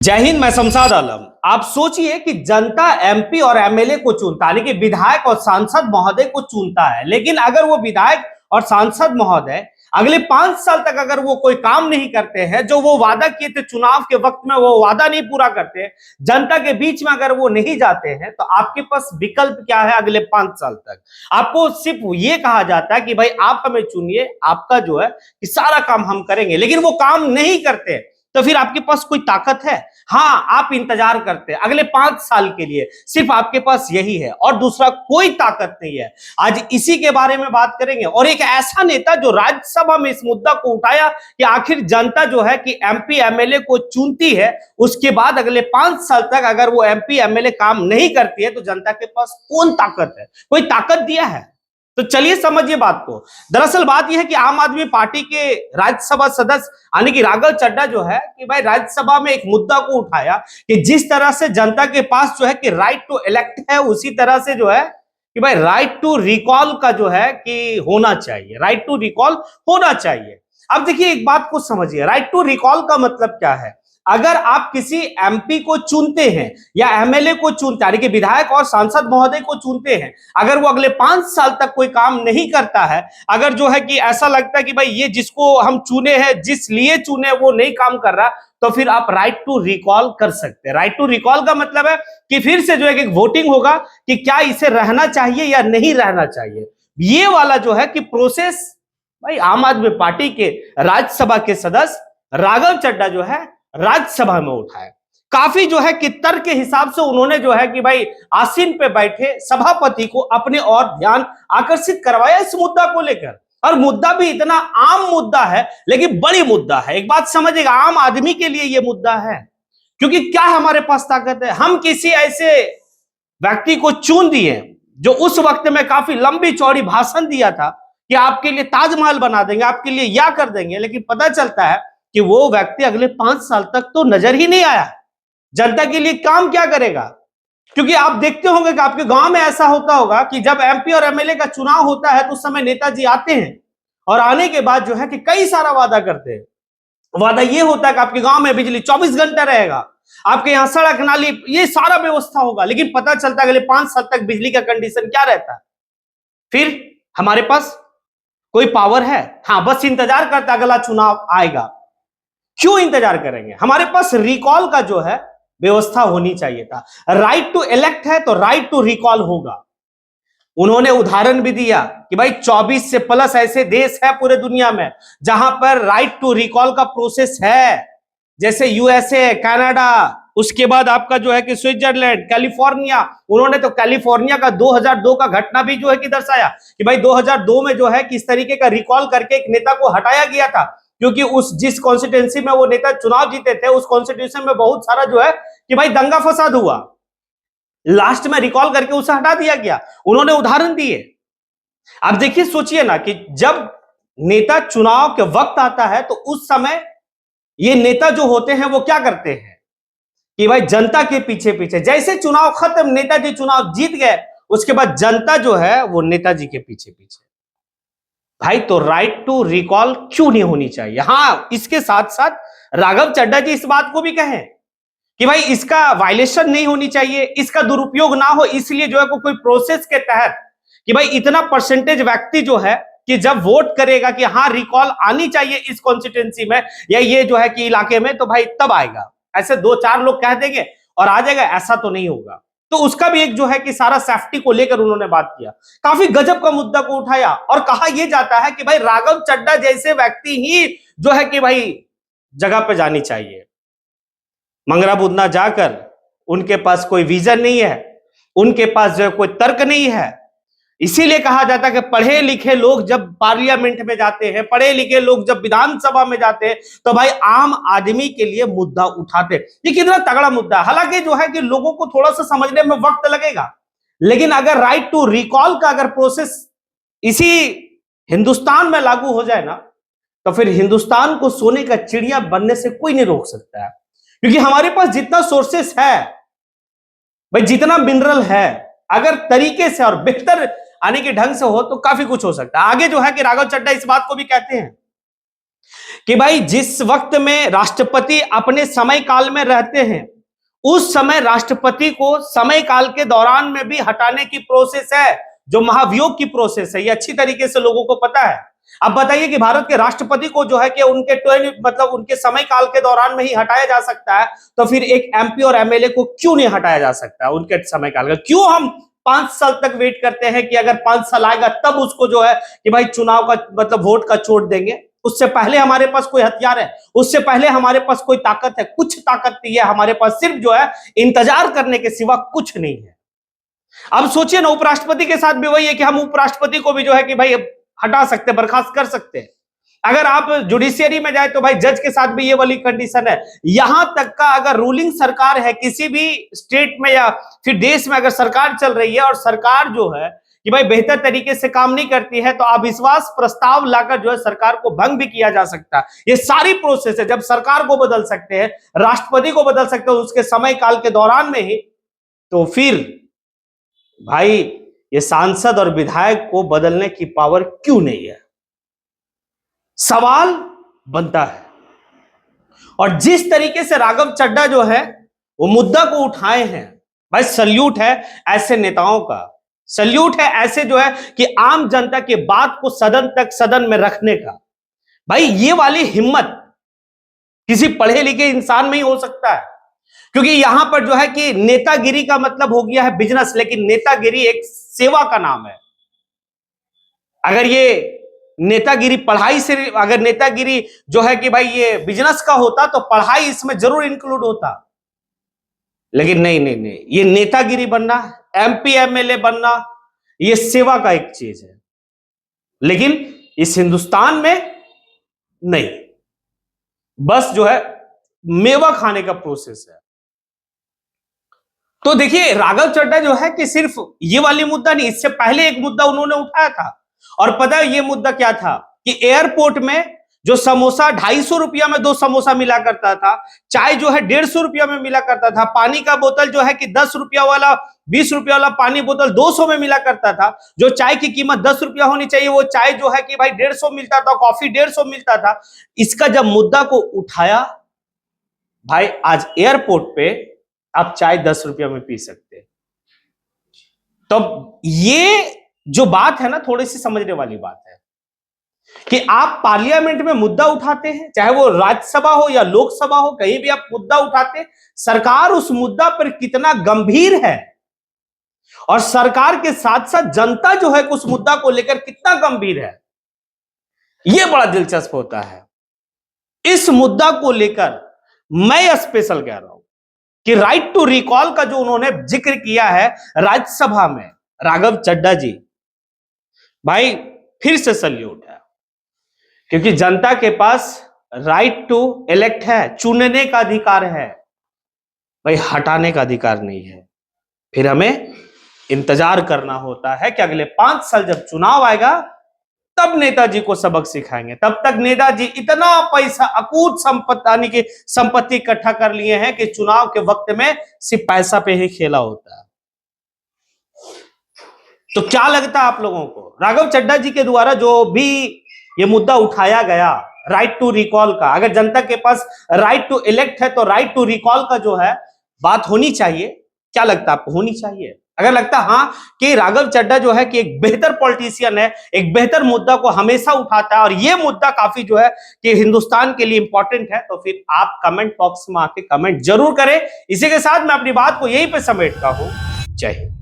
जय हिंद। मैं शमशाद आलम। आप सोचिए कि जनता एमपी और एमएलए को चुनता है, यानी कि विधायक और सांसद महोदय को चुनता है, लेकिन अगर वो विधायक और सांसद महोदय अगले 5 साल तक अगर वो कोई काम नहीं करते हैं, जो वो वादा किए थे चुनाव के वक्त में, वो वादा नहीं पूरा करते, जनता के बीच में अगर वो नहीं जाते हैं, तो आपके पास विकल्प क्या है अगले 5 साल तक? आपको सिर्फ ये कहा जाता है कि भाई आप हमें चुनिए, आपका जो है कि सारा काम हम करेंगे, लेकिन वो काम नहीं करते, तो फिर आपके पास कोई ताकत है? हाँ, आप इंतजार करते हैं अगले 5 साल के लिए, सिर्फ आपके पास यही है और दूसरा कोई ताकत नहीं है। आज इसी के बारे में बात करेंगे और एक ऐसा नेता जो राज्यसभा में इस मुद्दा को उठाया कि आखिर जनता जो है कि एमपी एमएलए को चुनती है, उसके बाद अगले 5 साल तक अगर वो एमपी एमएलए काम नहीं करती है, तो जनता के पास कौन ताकत है? कोई ताकत दिया है? तो चलिए समझिए बात को। दरअसल बात यह है कि आम आदमी पार्टी के राज्यसभा सदस्य यानी कि राघव चड्ढा जो है कि भाई राज्यसभा में एक मुद्दा को उठाया कि जिस तरह से जनता के पास जो है कि राइट टू इलेक्ट है, उसी तरह से जो है कि भाई राइट टू रिकॉल का जो है कि होना चाहिए, राइट टू रिकॉल होना चाहिए। अब देखिए एक बात को समझिए, राइट टू रिकॉल का मतलब क्या है? अगर आप किसी एमपी को चुनते हैं या एमएलए को चुनते हैं, विधायक और सांसद महोदय को चुनते हैं, अगर वो अगले 5 साल तक कोई काम नहीं करता है, अगर जो है कि ऐसा लगता है कि भाई ये जिसको हम चुने हैं, जिस लिए चुने वो नहीं काम कर रहा, तो फिर आप राइट टू रिकॉल कर सकते हैं। राइट टू रिकॉल का मतलब है कि फिर से जो है कि वोटिंग होगा कि क्या इसे रहना चाहिए या नहीं रहना चाहिए। ये वाला जो है कि प्रोसेस भाई आम आदमी पार्टी के राज्यसभा के सदस्य राघव चड्ढा जो है राज्यसभा में उठाए। काफी जो है कि तर्क के हिसाब से उन्होंने जो है कि भाई आसीन पे बैठे सभापति को अपने और ध्यान आकर्षित करवाया इस मुद्दा को लेकर। और मुद्दा भी इतना आम मुद्दा है, लेकिन बड़ी मुद्दा है। एक बात समझिएगा, आम आदमी के लिए यह मुद्दा है, क्योंकि क्या हमारे पास ताकत है? हम किसी ऐसे व्यक्ति को चुन दिए जो उस वक्त में काफी लंबी चौड़ी भाषण दिया था कि आपके लिए ताजमहल बना देंगे, आपके लिए या कर देंगे, लेकिन पता चलता है कि वो व्यक्ति अगले 5 साल तक तो नजर ही नहीं आया। जनता के लिए काम क्या करेगा? क्योंकि आप देखते होंगे कि आपके गांव में ऐसा होता होगा कि जब एमपी और एमएलए का चुनाव होता है तो उस समय नेताजी आते हैं और आने के बाद जो है कि कई सारा वादा करते हैं। वादा ये होता है कि आपके गांव में बिजली 24 घंटे रहेगा, आपके यहां सड़क नाली ये सारा व्यवस्था होगा, लेकिन पता चलता है अगले 5 साल तक बिजली का कंडीशन क्या रहता है? फिर हमारे पास कोई पावर है? हाँ, बस इंतजार करता अगला चुनाव आएगा। क्यों इंतजार करेंगे? हमारे पास रिकॉल का जो है व्यवस्था होनी चाहिए था। राइट टू इलेक्ट है तो राइट टू रिकॉल होगा। उन्होंने उदाहरण भी दिया कि भाई 24 से प्लस ऐसे देश है पूरे दुनिया में जहां पर राइट टू रिकॉल का प्रोसेस है, जैसे यूएसए, कनाडा, उसके बाद आपका जो है कि स्विट्जरलैंड, कैलिफोर्निया। उन्होंने तो कैलिफोर्निया का 2002 का घटना भी जो है कि दर्शाया कि भाई 2002 में जो है किस तरीके का रिकॉल करके एक नेता को हटाया गया था, क्योंकि उस जिस कॉन्स्टिट्यूंसी में वो नेता चुनाव जीते थे उस कॉन्स्टिट्यूंसी में बहुत सारा जो है कि भाई दंगा फसाद हुआ, लास्ट में रिकॉल करके उसे हटा दिया गया। उन्होंने उदाहरण दिए। अब देखिए, सोचिए ना कि जब नेता चुनाव के वक्त आता है तो उस समय ये नेता जो होते हैं वो क्या करते हैं कि भाई जनता के पीछे पीछे, जैसे चुनाव खत्म, नेताजी चुनाव जीत गए, उसके बाद जनता जो है वो नेताजी के पीछे पीछे। भाई तो राइट टू रिकॉल क्यों नहीं होनी चाहिए? हाँ, इसके साथ साथ राघव चड्ढा जी इस बात को भी कहें कि भाई इसका वायलेशन नहीं होनी चाहिए, इसका दुरुपयोग ना हो, इसलिए जो है कोई प्रोसेस के तहत कि भाई इतना परसेंटेज व्यक्ति जो है कि जब वोट करेगा कि हाँ रिकॉल आनी चाहिए इस कॉन्स्टिट्यूंसी में या ये जो है कि इलाके में, तो भाई तब आएगा। ऐसे 2-4 लोग कह देंगे और आ जाएगा, ऐसा तो नहीं होगा। तो उसका भी एक जो है कि सारा सेफ्टी को लेकर उन्होंने बात किया। काफी गजब का मुद्दा को उठाया और कहा यह जाता है कि भाई राघव चड्ढा जैसे व्यक्ति ही जो है कि भाई जगह पे जानी चाहिए। मंगरा बुदना जाकर उनके पास कोई विजन नहीं है, उनके पास जो है कोई तर्क नहीं है। इसीलिए कहा जाता है कि पढ़े लिखे लोग जब पार्लियामेंट में जाते हैं, पढ़े लिखे लोग जब विधानसभा में जाते हैं, तो भाई आम आदमी के लिए मुद्दा उठाते। ये कितना तगड़ा मुद्दा है। हालांकि जो है कि लोगों को थोड़ा सा समझने में वक्त लगेगा, लेकिन अगर राइट टू रिकॉल का अगर प्रोसेस इसी हिंदुस्तान में लागू हो जाए ना, तो फिर हिंदुस्तान को सोने का चिड़िया बनने से कोई नहीं रोक सकता है। क्योंकि हमारे पास जितना सोर्सेस है भाई, जितना मिनरल है, अगर तरीके से और बेहतर आने के ढंग से हो तो काफी कुछ हो सकता है। आगे जो है कि राघव चड्ढा इस बात को भी कहते हैं कि भाई जिस वक्त में राष्ट्रपति अपने समय काल में रहते हैं, उस समय राष्ट्रपति को समय काल के दौरान में भी हटाने की प्रोसेस है, जो महाभियोग की प्रोसेस है। ये अच्छी तरीके से लोगों को पता है। अब बताइए कि भारत के राष्ट्रपति को जो है कि उनके मतलब उनके समय काल के दौरान में ही हटाया जा सकता है, तो फिर एक एमपी और एमएलए को क्यों नहीं हटाया जा सकता है उनके समय काल का? क्यों हम 5 साल तक वेट करते हैं कि अगर 5 साल आएगा तब उसको जो है कि भाई चुनाव का मतलब वोट का चोट देंगे? उससे पहले हमारे पास कोई हथियार है? उससे पहले हमारे पास कोई ताकत है? कुछ ताकत नहीं है हमारे पास, सिर्फ जो है इंतजार करने के सिवा कुछ नहीं है। अब सोचिए ना, उपराष्ट्रपति के साथ भी वही है कि हम उपराष्ट्रपति को भी जो है कि भाई हटा सकते, बर्खास्त कर सकते हैं। अगर आप जुडिशियरी में जाए तो भाई जज के साथ भी ये वाली कंडीशन है। यहां तक का अगर रूलिंग सरकार है किसी भी स्टेट में या फिर देश में, अगर सरकार चल रही है और सरकार जो है कि भाई बेहतर तरीके से काम नहीं करती है, तो अविश्वास प्रस्ताव लाकर जो है सरकार को भंग भी किया जा सकता है। ये सारी प्रोसेस है। जब सरकार को बदल सकते हैं, राष्ट्रपति को बदल सकते हैं उसके समय काल के दौरान में ही, तो फिर भाई ये सांसद और विधायक को बदलने की पावर क्यों नहीं है? सवाल बनता है। और जिस तरीके से राघव चड्ढा जो है वो मुद्दा को उठाए हैं, भाई सल्यूट है ऐसे नेताओं का, सल्यूट है ऐसे जो है कि आम जनता की बात को सदन में रखने का। भाई ये वाली हिम्मत किसी पढ़े लिखे इंसान में ही हो सकता है, क्योंकि यहां पर जो है कि नेतागिरी का मतलब हो गया है बिजनेस, लेकिन नेतागिरी एक सेवा का नाम है। अगर ये नेतागिरी पढ़ाई से, अगर नेतागिरी जो है कि भाई ये बिजनेस का होता तो पढ़ाई इसमें जरूर इंक्लूड होता, लेकिन नहीं नहीं नहीं, ये नेतागिरी बनना, एमपी एमएलए बनना, ये सेवा का एक चीज है, लेकिन इस हिंदुस्तान में नहीं, बस जो है मेवा खाने का प्रोसेस है। तो देखिए राघव चड्ढा जो है कि सिर्फ ये वाली मुद्दा नहीं, इससे पहले एक मुद्दा उन्होंने उठाया था, और पता है ये मुद्दा क्या था? कि एयरपोर्ट में जो समोसा 250 रुपया में 2 समोसा मिला करता था, चाय जो है 150 रुपया में मिला करता था, पानी का बोतल जो है कि 10 रुपया वाला 20 रुपया वाला पानी बोतल 200 में मिला करता था, जो चाय की कीमत 10 रुपया होनी चाहिए वो चाय जो है कि भाई 150 मिलता था, कॉफी 150 मिलता था। इसका जब मुद्दा को उठाया, भाई आज एयरपोर्ट पे आप चाय 10 रुपया में पी सकते हैं। तो ये जो बात है ना, थोड़ी सी समझने वाली बात है कि आप पार्लियामेंट में मुद्दा उठाते हैं, चाहे वो राज्यसभा हो या लोकसभा हो, कहीं भी आप मुद्दा उठाते हैं, सरकार उस मुद्दा पर कितना गंभीर है और सरकार के साथ साथ जनता जो है उस मुद्दा को लेकर कितना गंभीर है, यह बड़ा दिलचस्प होता है। इस मुद्दा को लेकर मैं स्पेशल कह रहा हूं कि राइट टू रिकॉल का जो उन्होंने जिक्र किया है राज्यसभा में, राघव चड्ढा जी, भाई फिर से सल्यूट है, क्योंकि जनता के पास राइट टू इलेक्ट है, चुनने का अधिकार है, भाई हटाने का अधिकार नहीं है। फिर हमें इंतजार करना होता है कि अगले 5 साल जब चुनाव आएगा तब नेताजी को सबक सिखाएंगे। तब तक नेताजी इतना पैसा, अकूत संपत्ति इकट्ठा कर लिए हैं कि चुनाव के वक्त में सिर्फ पैसा पे ही खेला होता है। तो क्या लगता है आप लोगों को, राघव चड्ढा जी के द्वारा जो भी ये मुद्दा उठाया गया राइट टू रिकॉल का, अगर जनता के पास राइट टू इलेक्ट है तो राइट टू रिकॉल का जो है बात होनी चाहिए, क्या लगता है आपको, होनी चाहिए? अगर लगता है हाँ कि राघव चड्ढा जो है कि एक बेहतर पॉलिटिशियन है, एक बेहतर मुद्दा को हमेशा उठाता है और ये मुद्दा काफी जो है कि हिंदुस्तान के लिए इंपॉर्टेंट है, तो फिर आप कमेंट बॉक्स में आके कमेंट जरूर करें। इसी के साथ मैं अपनी बात को यहीं पे समेटता हूं। जय हिंद।